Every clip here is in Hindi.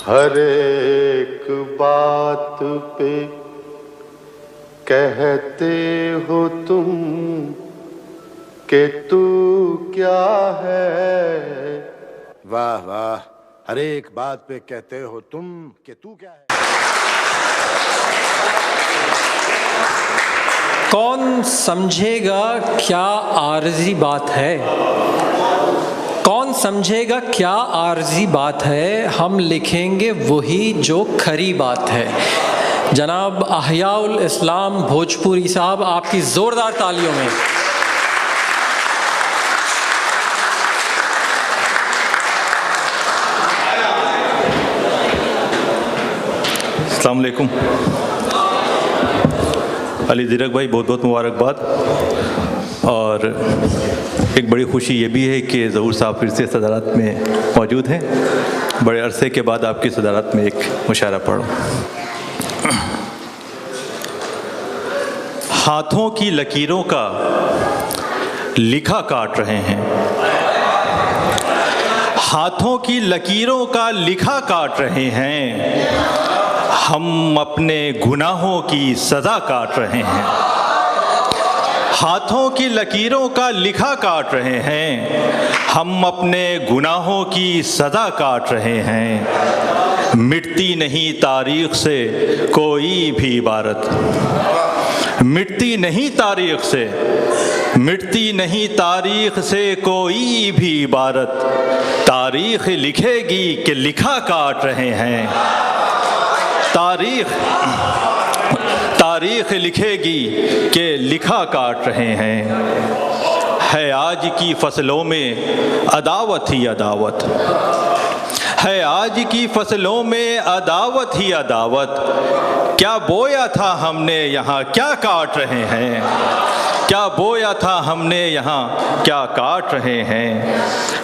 हर एक बात पे कहते हो तुम कि तू क्या है। वाह वाह, हर एक बात पे कहते हो तुम कि तू क्या है। कौन समझेगा क्या आर्जी बात है, कौन समझेगा क्या आर्जी बात है, हम लिखेंगे वही जो खरी बात है। जनाब अहयाउल इस्लाम भोजपुरी साहब, आपकी ज़ोरदार तालियों में। अस्सलाम वालेकुम। अली ज़ीरक भाई, बहुत बहुत मुबारकबाद। और एक बड़ी खुशी ये भी है कि ज़हूर साहब फिर से सदारत में मौजूद हैं। बड़े अरसे के बाद आपकी सदारत में एक मुशायरा पढ़ो। हाथों की लकीरों का लिखा काट रहे हैं, हाथों की लकीरों का लिखा काट रहे हैं, हम अपने गुनाहों की सज़ा काट रहे हैं। हाथों की लकीरों का लिखा काट रहे हैं, हम अपने गुनाहों की सज़ा काट रहे हैं। मिटती नहीं तारीख़ से कोई भी इबारत, मिटती नहीं तारीख़ से, मिटती नहीं तारीख़ से कोई भी इबारत, तारीख़ लिखेगी कि लिखा काट रहे हैं। तारीख़ लिखेगी कि लिखा काट रहे हैं। है आज की फसलों में अदावत ही अदावत, है आज की फसलों में अदावत ही अदावत, क्या बोया था हमने यहाँ क्या काट रहे हैं, क्या बोया था हमने यहाँ क्या काट रहे हैं।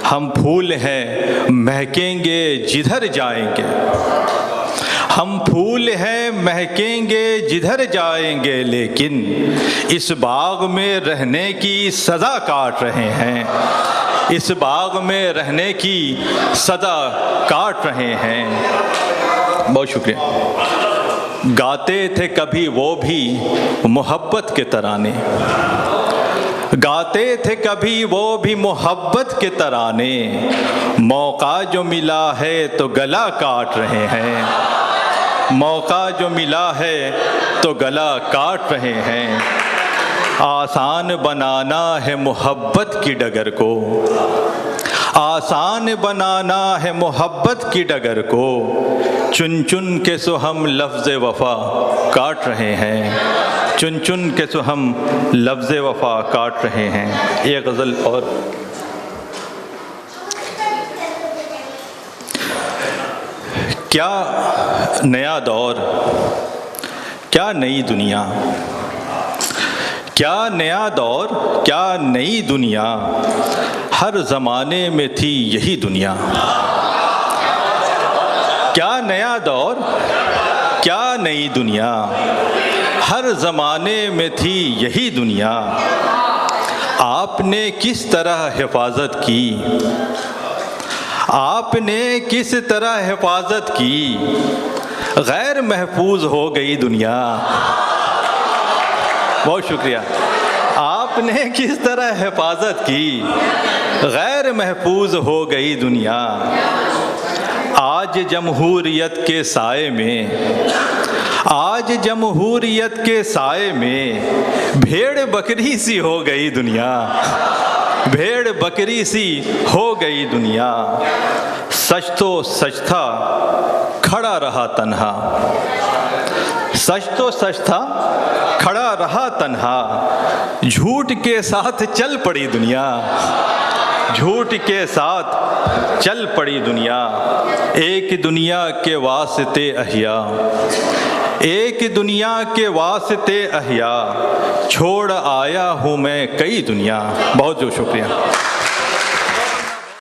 हम फूल हैं महकेंगे जिधर जाएंगे, हम फूल हैं महकेंगे जिधर जाएंगे, लेकिन इस बाग में रहने की सज़ा काट रहे हैं, इस बाग में रहने की सज़ा काट रहे हैं। बहुत शुक्रिया। गाते थे कभी वो भी मोहब्बत के तराने, गाते थे कभी वो भी मोहब्बत के तराने, मौका जो मिला है तो गला काट रहे हैं, मौका जो मिला है तो गला काट रहे हैं। आसान बनाना है मोहब्बत की डगर को, आसान बनाना है मोहब्बत की डगर को, चुन चुन के सो हम लफ्ज़ वफ़ा काट रहे हैं, चुन चुन के सो हम लफ्ज़ वफ़ा काट रहे हैं। एक गज़ल और। क्या नया दौर, क्या नई दुनिया, क्या नया दौर, क्या नई दुनिया, हर ज़माने में थी यही दुनिया। क्या नया दौर, क्या नई दुनिया, हर ज़माने में थी यही दुनिया। आपने किस तरह हिफाजत की, आपने किस तरह हिफाजत की, गैर महफूज हो गई दुनिया। बहुत शुक्रिया। आपने किस तरह हिफाजत की, गैर महफूज हो गई दुनिया। आज जमहूरियत के साए में, आज जमहूरियत के साए में, भेड़ बकरी सी हो गई दुनिया, भेड़ बकरी सी हो गई दुनिया। सच तो सच था खड़ा रहा तन्हा, सच तो सच था खड़ा रहा तन्हा, झूठ के साथ चल पड़ी दुनिया, झूठ के साथ चल पड़ी दुनिया। एक दुनिया के वास्ते अहिया, एक दुनिया के वास्ते अहिया, छोड़ आया हूँ मैं कई दुनिया। बहुत जो शुक्रिया।